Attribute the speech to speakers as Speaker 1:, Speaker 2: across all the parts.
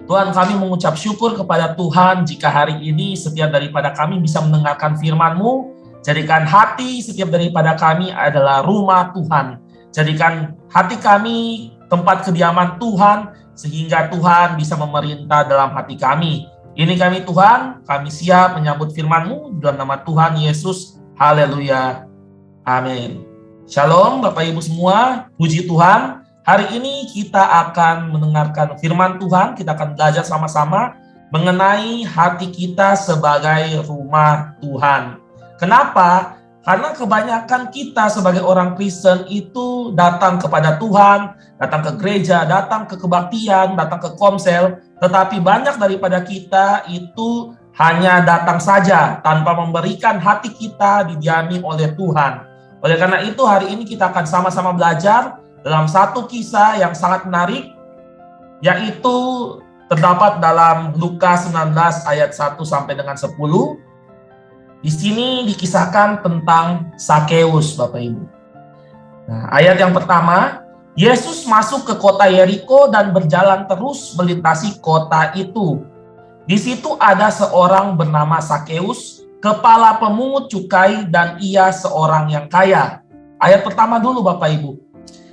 Speaker 1: Tuhan, kami mengucap syukur kepada Tuhan jika hari ini setiap daripada kami bisa mendengarkan firman-Mu. Jadikan hati setiap daripada kami adalah rumah Tuhan. Jadikan hati kami tempat kediaman Tuhan, sehingga Tuhan bisa memerintah dalam hati kami. Ini kami Tuhan, kami siap menyambut firman-Mu dalam nama Tuhan Yesus. Haleluya. Amin. Shalom Bapak Ibu semua, puji Tuhan. Hari ini kita akan mendengarkan firman Tuhan, kita akan belajar sama-sama mengenai hati kita sebagai rumah Tuhan. Kenapa? Karena kebanyakan kita sebagai orang Kristen itu datang kepada Tuhan, datang ke gereja, datang ke kebaktian, datang ke komsel, tetapi banyak daripada kita itu hanya datang saja tanpa memberikan hati kita didiami oleh Tuhan. Oleh karena itu hari ini kita akan sama-sama belajar dalam satu kisah yang sangat menarik, yaitu terdapat dalam Lukas 19 ayat 1 sampai dengan 10. Di sini dikisahkan tentang Sakeus, Bapak Ibu. Nah, ayat yang pertama, Yesus masuk ke kota Yeriko dan berjalan terus melintasi kota itu. Di situ ada seorang bernama Sakeus, kepala pemungut cukai, dan ia seorang yang kaya. Ayat pertama dulu Bapak Ibu.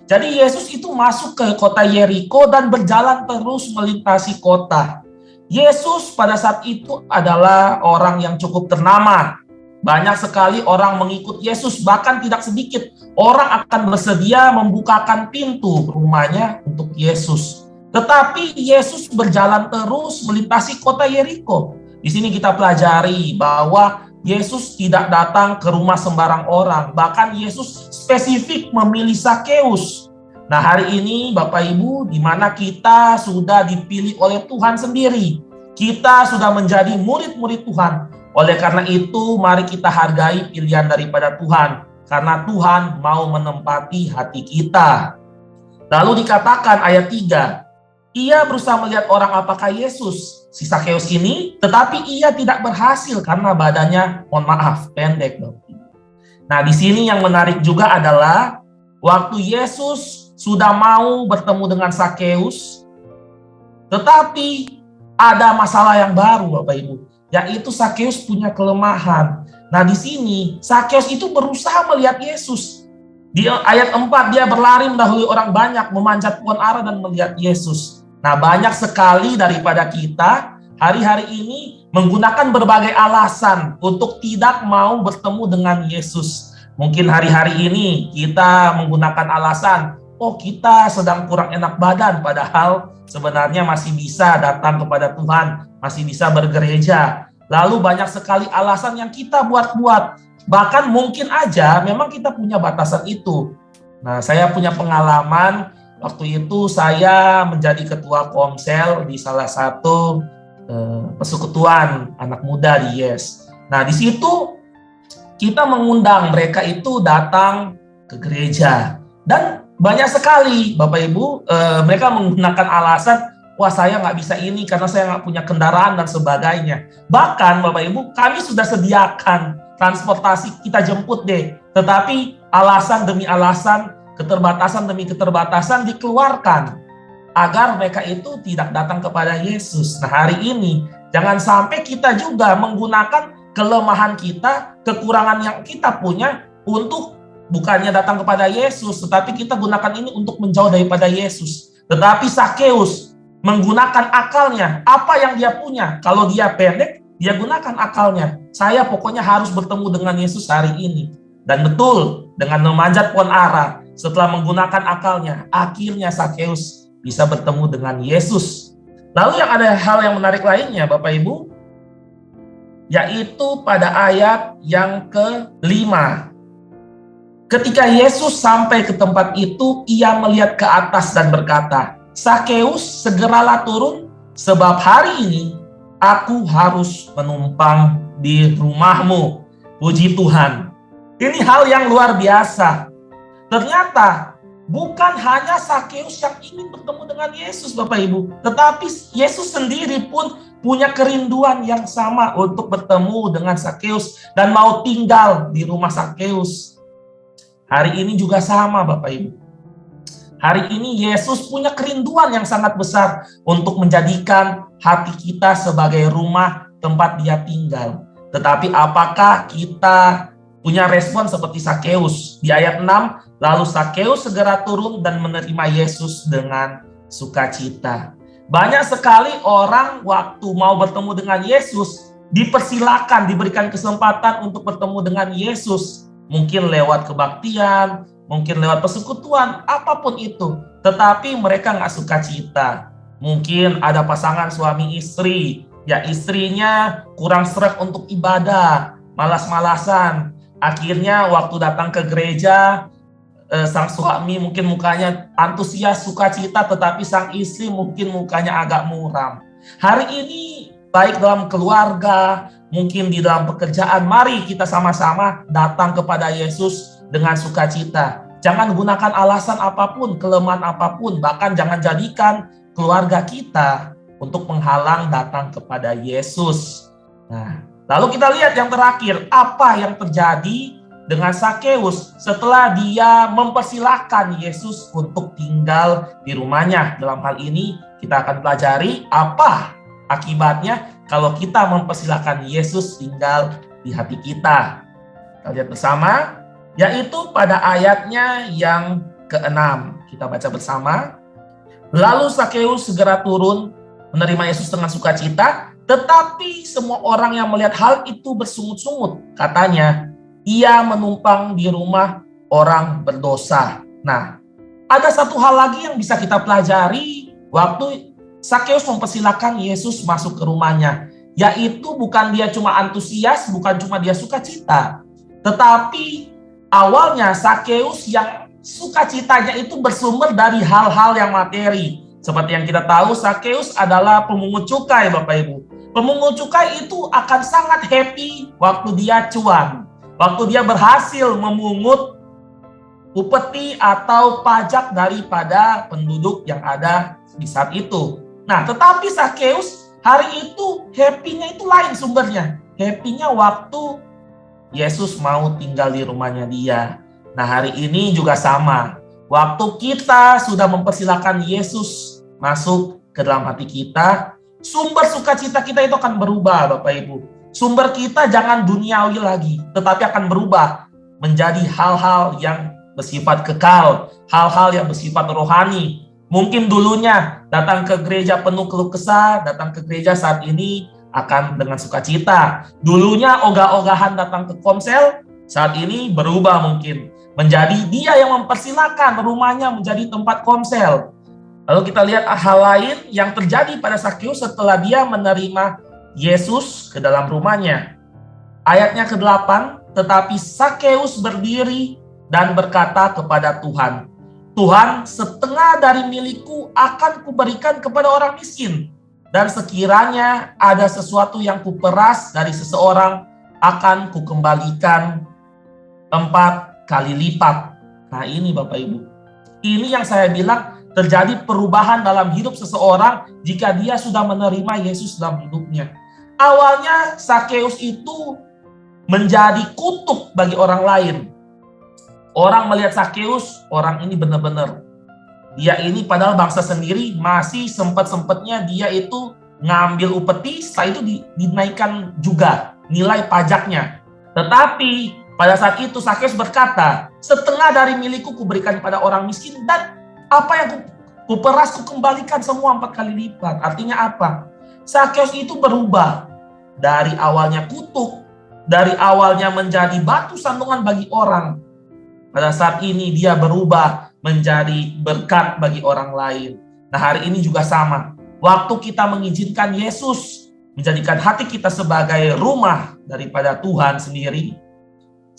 Speaker 1: Jadi Yesus itu masuk ke kota Yeriko dan berjalan terus melintasi kota. Yesus pada saat itu adalah orang yang cukup ternama. Banyak sekali orang mengikut Yesus, bahkan tidak sedikit orang akan bersedia membukakan pintu rumahnya untuk Yesus. Tetapi Yesus berjalan terus melintasi kota Yeriko. Di sini kita pelajari bahwa Yesus tidak datang ke rumah sembarang orang. Bahkan Yesus spesifik memilih Sakeus. Nah, hari ini Bapak Ibu, di mana kita sudah dipilih oleh Tuhan sendiri. Kita sudah menjadi murid-murid Tuhan. Oleh karena itu, mari kita hargai pilihan daripada Tuhan. Karena Tuhan mau menempati hati kita. Lalu dikatakan ayat 3. Ia berusaha melihat orang apakah Yesus, si Sakeus ini, tetapi ia tidak berhasil karena badannya, mohon maaf, pendek. Nah, di sini yang menarik juga adalah waktu Yesus sudah mau bertemu dengan Sakeus, tetapi ada masalah yang baru, Bapak Ibu, yaitu Sakeus punya kelemahan. Nah, di sini Sakeus itu berusaha melihat Yesus. Di ayat 4 dia berlari mendahului orang banyak, memanjat pohon ara dan melihat Yesus. Nah, banyak sekali daripada kita hari-hari ini menggunakan berbagai alasan untuk tidak mau bertemu dengan Yesus. Mungkin hari-hari ini kita menggunakan alasan, oh kita sedang kurang enak badan, padahal sebenarnya masih bisa datang kepada Tuhan, masih bisa bergereja. Lalu banyak sekali alasan yang kita buat-buat. Bahkan mungkin aja memang kita punya batasan itu. Nah, saya punya pengalaman. Waktu itu saya menjadi ketua komsel di salah satu persekutuan anak muda di Yes. Nah, di situ kita mengundang mereka itu datang ke gereja. Dan banyak sekali Bapak Ibu, mereka menggunakan alasan, wah saya nggak bisa ini karena saya nggak punya kendaraan dan sebagainya. Bahkan Bapak Ibu, kami sudah sediakan transportasi, kita jemput deh. Tetapi alasan demi alasan, keterbatasan demi keterbatasan dikeluarkan agar mereka itu tidak datang kepada Yesus. Nah, hari ini jangan sampai kita juga menggunakan kelemahan kita, kekurangan yang kita punya untuk bukannya datang kepada Yesus, tetapi kita gunakan ini untuk menjauh daripada Yesus. Tetapi Sakeus menggunakan akalnya, apa yang dia punya. Kalau dia pendek, dia gunakan akalnya. Saya pokoknya harus bertemu dengan Yesus hari ini. Dan betul, dengan memanjat pohon ara, setelah menggunakan akalnya, akhirnya Sakeus bisa bertemu dengan Yesus. Lalu yang ada hal yang menarik lainnya, Bapak Ibu, yaitu pada ayat yang ke-5. Ketika Yesus sampai ke tempat itu, ia melihat ke atas dan berkata, Sakeus, segeralah turun, sebab hari ini aku harus menumpang di rumahmu. Puji Tuhan. Ini hal yang luar biasa. Ternyata bukan hanya Sakeus yang ingin bertemu dengan Yesus, Bapak Ibu, tetapi Yesus sendiri pun punya kerinduan yang sama untuk bertemu dengan Sakeus dan mau tinggal di rumah Sakeus. Hari ini juga sama, Bapak Ibu. Hari ini Yesus punya kerinduan yang sangat besar untuk menjadikan hati kita sebagai rumah tempat Dia tinggal. Tetapi apakah kita punya respon seperti Sakeus? Di ayat 6, lalu Sakeus segera turun dan menerima Yesus dengan sukacita. Banyak sekali orang waktu mau bertemu dengan Yesus, dipersilakan, diberikan kesempatan untuk bertemu dengan Yesus. Mungkin lewat kebaktian, mungkin lewat persekutuan, apapun itu. Tetapi mereka nggak suka cita. Mungkin ada pasangan suami istri, ya istrinya kurang sreg untuk ibadah, malas-malasan. Akhirnya waktu datang ke gereja, sang suami mungkin mukanya antusias, sukacita, tetapi sang istri mungkin mukanya agak muram. Hari ini, baik dalam keluarga, mungkin di dalam pekerjaan, mari kita sama-sama datang kepada Yesus dengan sukacita. Jangan gunakan alasan apapun, kelemahan apapun, bahkan jangan jadikan keluarga kita untuk menghalang datang kepada Yesus. Nah, lalu kita lihat yang terakhir, apa yang terjadi dengan Sakeus setelah dia mempersilahkan Yesus untuk tinggal di rumahnya. Dalam hal ini kita akan pelajari apa akibatnya kalau kita mempersilahkan Yesus tinggal di hati kita. Kita lihat bersama, yaitu pada ayatnya yang ke-6. Kita baca bersama. Lalu Sakeus segera turun menerima Yesus dengan sukacita, tetapi semua orang yang melihat hal itu bersungut-sungut. Katanya, ia menumpang di rumah orang berdosa. Nah, ada satu hal lagi yang bisa kita pelajari waktu Sakeus mempersilakan Yesus masuk ke rumahnya, yaitu bukan dia cuma antusias, bukan cuma dia sukacita, tetapi awalnya Sakeus yang sukacitanya itu bersumber dari hal-hal yang materi. Seperti yang kita tahu, Sakeus adalah pemungut cukai, Bapak Ibu. Pemungut cukai itu akan sangat happy waktu dia cuan. Waktu dia berhasil memungut upeti atau pajak daripada penduduk yang ada di saat itu. Nah, tetapi Sakeus hari itu happy-nya itu lain sumbernya. Happy-nya waktu Yesus mau tinggal di rumahnya dia. Nah, hari ini juga sama. Waktu kita sudah mempersilahkan Yesus masuk ke dalam hati kita, sumber sukacita kita itu akan berubah, Bapak Ibu. Sumber kita jangan duniawi lagi, tetapi akan berubah menjadi hal-hal yang bersifat kekal, hal-hal yang bersifat rohani. Mungkin dulunya datang ke gereja penuh keluh kesah, datang ke gereja saat ini akan dengan sukacita. Dulunya ogah-ogahan datang ke komsel, saat ini berubah mungkin menjadi dia yang mempersilakan rumahnya menjadi tempat komsel. Lalu kita lihat hal lain yang terjadi pada Sakeus setelah dia menerima Yesus ke dalam rumahnya. Ayatnya ke-8, tetapi Sakeus berdiri dan berkata kepada Tuhan, Tuhan, setengah dari milikku akan kuberikan kepada orang miskin, dan sekiranya ada sesuatu yang kuperas dari seseorang, akan kukembalikan 4 kali lipat. Nah ini Bapak Ibu, ini yang saya bilang terjadi perubahan dalam hidup seseorang jika dia sudah menerima Yesus dalam hidupnya. Awalnya Sakeus itu menjadi kutuk bagi orang lain. Orang melihat Sakeus, orang ini benar-benar, dia ini padahal bangsa sendiri, masih sempat-sempatnya dia itu ngambil upeti, setelah itu dinaikkan juga nilai pajaknya. Tetapi pada saat itu Sakeus berkata, setengah dari milikku kuberikan pada orang miskin, dan apa yang kuperas kukembalikan semua 4 kali lipat. Artinya apa? Sakeus itu berubah dari awalnya kutuk, dari awalnya menjadi batu sandungan bagi orang. Pada saat ini dia berubah menjadi berkat bagi orang lain. Nah hari ini juga sama. Waktu kita mengizinkan Yesus menjadikan hati kita sebagai rumah daripada Tuhan sendiri,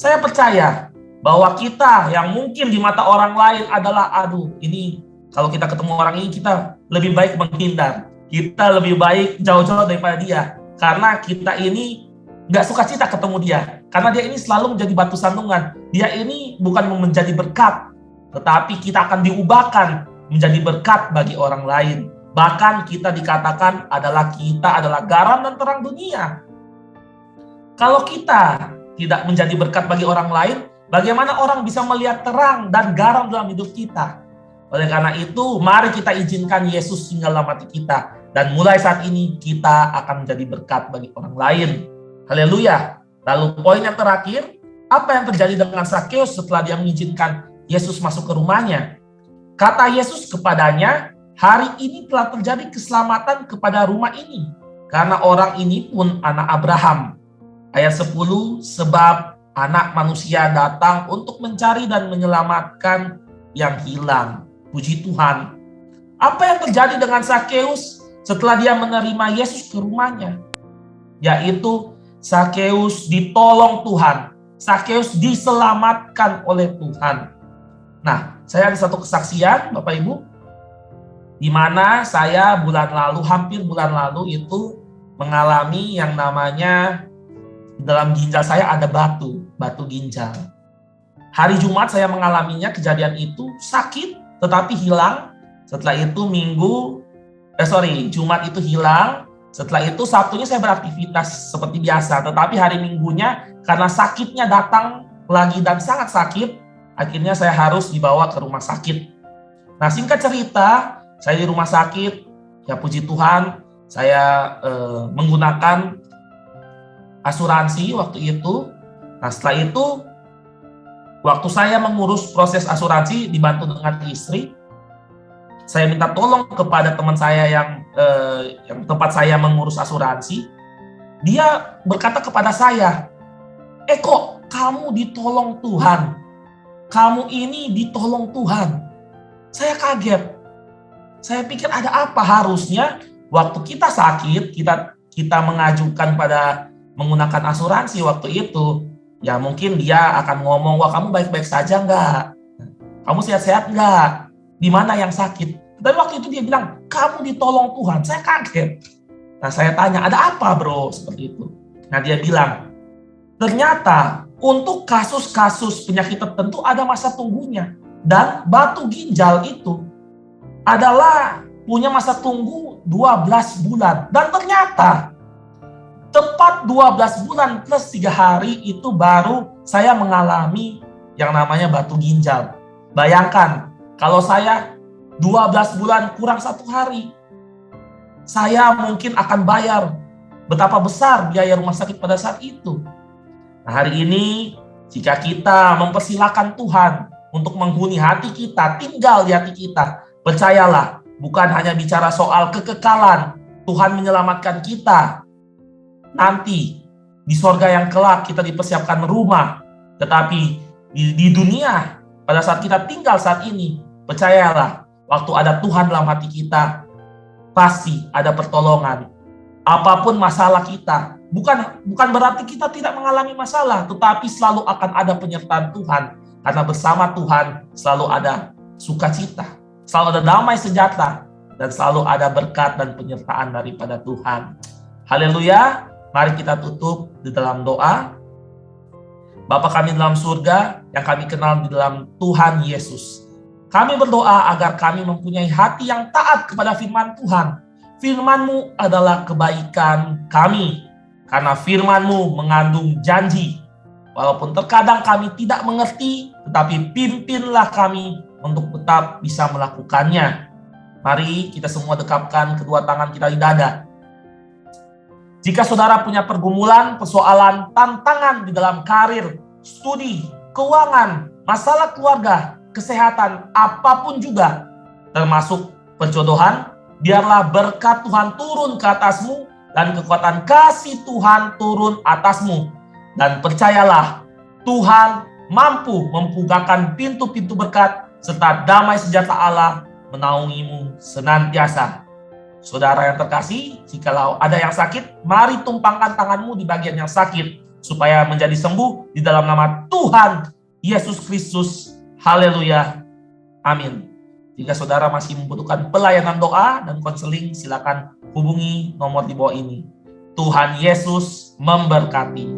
Speaker 1: saya percaya bahwa kita yang mungkin di mata orang lain adalah, aduh ini kalau kita ketemu orang ini kita lebih baik menghindar. Kita lebih baik jauh-jauh daripada dia. Karena kita ini gak suka cita ketemu dia. Karena dia ini selalu menjadi batu sandungan. Dia ini bukan menjadi berkat, tetapi kita akan diubahkan menjadi berkat bagi orang lain. Bahkan kita dikatakan kita adalah garam dan terang dunia. Kalau kita tidak menjadi berkat bagi orang lain, bagaimana orang bisa melihat terang dan garam dalam hidup kita? Oleh karena itu, mari kita izinkan Yesus tinggal dalam hati kita. Dan mulai saat ini, kita akan menjadi berkat bagi orang lain. Haleluya. Lalu poin yang terakhir, apa yang terjadi dengan Sakeus setelah dia mengizinkan Yesus masuk ke rumahnya? Kata Yesus kepadanya, hari ini telah terjadi keselamatan kepada rumah ini. Karena orang ini pun anak Abraham. Ayat 10, sebab anak manusia datang untuk mencari dan menyelamatkan yang hilang. Puji Tuhan. Apa yang terjadi dengan Sakeus setelah dia menerima Yesus ke rumahnya? Yaitu Sakeus ditolong Tuhan. Sakeus diselamatkan oleh Tuhan. Nah, saya ada satu kesaksian, Bapak Ibu, di mana saya hampir bulan lalu itu mengalami yang namanya dalam ginjal saya ada batu ginjal. Hari Jumat saya mengalaminya, kejadian itu sakit tetapi hilang. Setelah itu Jumat itu hilang. Setelah itu Sabtunya saya beraktivitas seperti biasa, tetapi hari Minggunya karena sakitnya datang lagi dan sangat sakit, akhirnya saya harus dibawa ke rumah sakit. Nah, singkat cerita, saya di rumah sakit, ya puji Tuhan, saya menggunakan asuransi waktu itu. Nah, setelah itu, waktu saya mengurus proses asuransi, dibantu dengan istri, saya minta tolong kepada teman saya yang tempat saya mengurus asuransi. Dia berkata kepada saya, kok kamu ditolong Tuhan? Kamu ini ditolong Tuhan. Saya kaget. Saya pikir ada apa, harusnya waktu kita sakit, kita mengajukan pada menggunakan asuransi waktu itu, ya mungkin dia akan ngomong, wah kamu baik-baik saja enggak? Kamu sehat-sehat enggak? Di mana yang sakit? Dan waktu itu dia bilang, kamu ditolong Tuhan. Saya kaget. Nah, saya tanya, ada apa bro? Seperti itu. Nah, dia bilang, ternyata untuk kasus-kasus penyakit tertentu ada masa tunggunya. Dan batu ginjal itu adalah punya masa tunggu 12 bulan. Dan ternyata tepat 12 bulan plus 3 hari itu baru saya mengalami yang namanya batu ginjal. Bayangkan, kalau saya 12 bulan kurang 1 hari, saya mungkin akan bayar betapa besar biaya rumah sakit pada saat itu. Nah, hari ini, jika kita mempersilahkan Tuhan untuk menghuni hati kita, tinggal di hati kita, percayalah, bukan hanya bicara soal kekekalan, Tuhan menyelamatkan kita. Nanti, di sorga yang kelak kita dipersiapkan rumah, tetapi di dunia, pada saat kita tinggal saat ini, percayalah, waktu ada Tuhan dalam hati kita, pasti ada pertolongan. Apapun masalah kita, bukan berarti kita tidak mengalami masalah, tetapi selalu akan ada penyertaan Tuhan. Karena bersama Tuhan selalu ada sukacita, selalu ada damai sejahtera, dan selalu ada berkat dan penyertaan daripada Tuhan. Haleluya. Mari kita tutup di dalam doa. Bapa kami dalam surga, yang kami kenal di dalam Tuhan Yesus, kami berdoa agar kami mempunyai hati yang taat kepada firman Tuhan. Firman-Mu adalah kebaikan kami, karena firman-Mu mengandung janji. Walaupun terkadang kami tidak mengerti, tetapi pimpinlah kami untuk tetap bisa melakukannya. Mari kita semua dekapkan kedua tangan kita di dada. Jika saudara punya pergumulan, persoalan, tantangan di dalam karir, studi, keuangan, masalah keluarga, kesehatan, apapun juga, termasuk perjodohan, biarlah berkat Tuhan turun ke atasmu dan kekuatan kasih Tuhan turun atasmu. Dan percayalah, Tuhan mampu membukakan pintu-pintu berkat serta damai sejahtera Allah menaungimu senantiasa. Saudara yang terkasih, jikalau ada yang sakit, mari tumpangkan tanganmu di bagian yang sakit, supaya menjadi sembuh di dalam nama Tuhan Yesus Kristus. Haleluya. Amin. Jika saudara masih membutuhkan pelayanan doa dan konseling, silakan hubungi nomor di bawah ini. Tuhan Yesus memberkati.